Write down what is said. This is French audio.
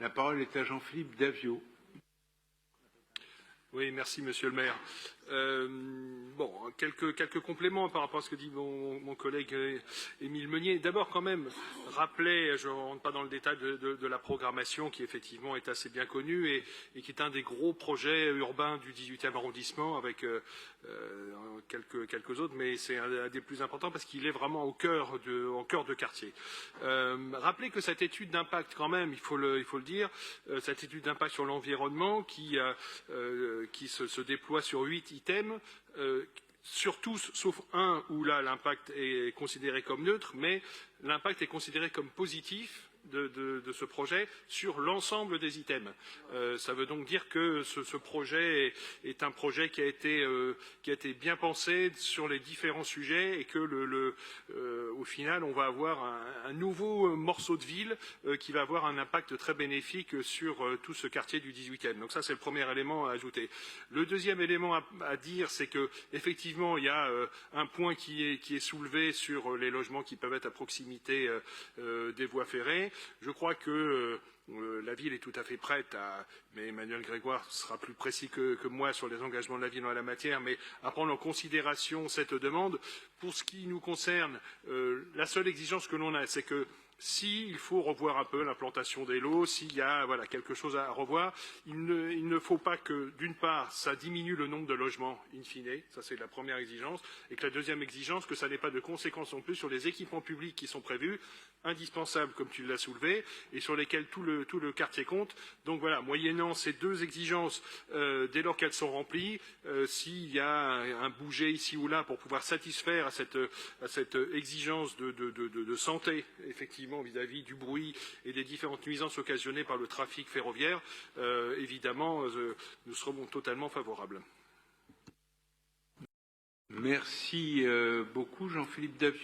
La parole est à Jean-Philippe Davio. Oui, merci Monsieur le maire. Quelques compléments par rapport à ce que dit mon collègue Émile Meunier. D'abord, quand même, rappeler, je ne rentre pas dans le détail de la programmation qui effectivement est assez bien connue et qui est un des gros projets urbains du 18e arrondissement avec quelques autres, mais c'est un des plus importants parce qu'il est vraiment au cœur de quartier. Rappeler que cette étude d'impact, quand même, il faut le dire, cette étude d'impact sur l'environnement qui se déploie sur 8 items, sur tous, sauf un où là l'impact est considéré comme neutre, mais l'impact est considéré comme positif de ce projet sur l'ensemble des items. Ça veut donc dire que ce projet est un projet qui a été bien pensé sur les différents sujets et que au final on va avoir un nouveau morceau de ville qui va avoir un impact très bénéfique sur tout ce quartier du 18e. Donc ça c'est le premier élément à ajouter. Le deuxième élément à dire, c'est que effectivement il y a un point qui est soulevé sur les logements qui peuvent être à proximité des voies ferrées. Je crois que la ville est tout à fait prête mais Emmanuel Grégoire sera plus précis que moi sur les engagements de la ville en la matière, mais à prendre en considération cette demande. Pour ce qui nous concerne, la seule exigence que l'on a, c'est que s'il faut revoir un peu l'implantation des lots, s'il y a quelque chose à revoir, il ne faut pas que, d'une part, ça diminue le nombre de logements in fine, ça c'est la première exigence, et que la deuxième exigence, que ça n'ait pas de conséquences non plus sur les équipements publics qui sont prévus, indispensables comme tu l'as soulevé, et sur lesquels tout le quartier compte. Donc voilà, moyennant ces deux exigences, dès lors qu'elles sont remplies, s'il y a un bouger ici ou là pour pouvoir satisfaire à cette exigence de santé, effectivement, vis-à-vis du bruit et des différentes nuisances occasionnées par le trafic ferroviaire, évidemment, nous serons totalement favorables. Merci beaucoup, Jean-Philippe Davio.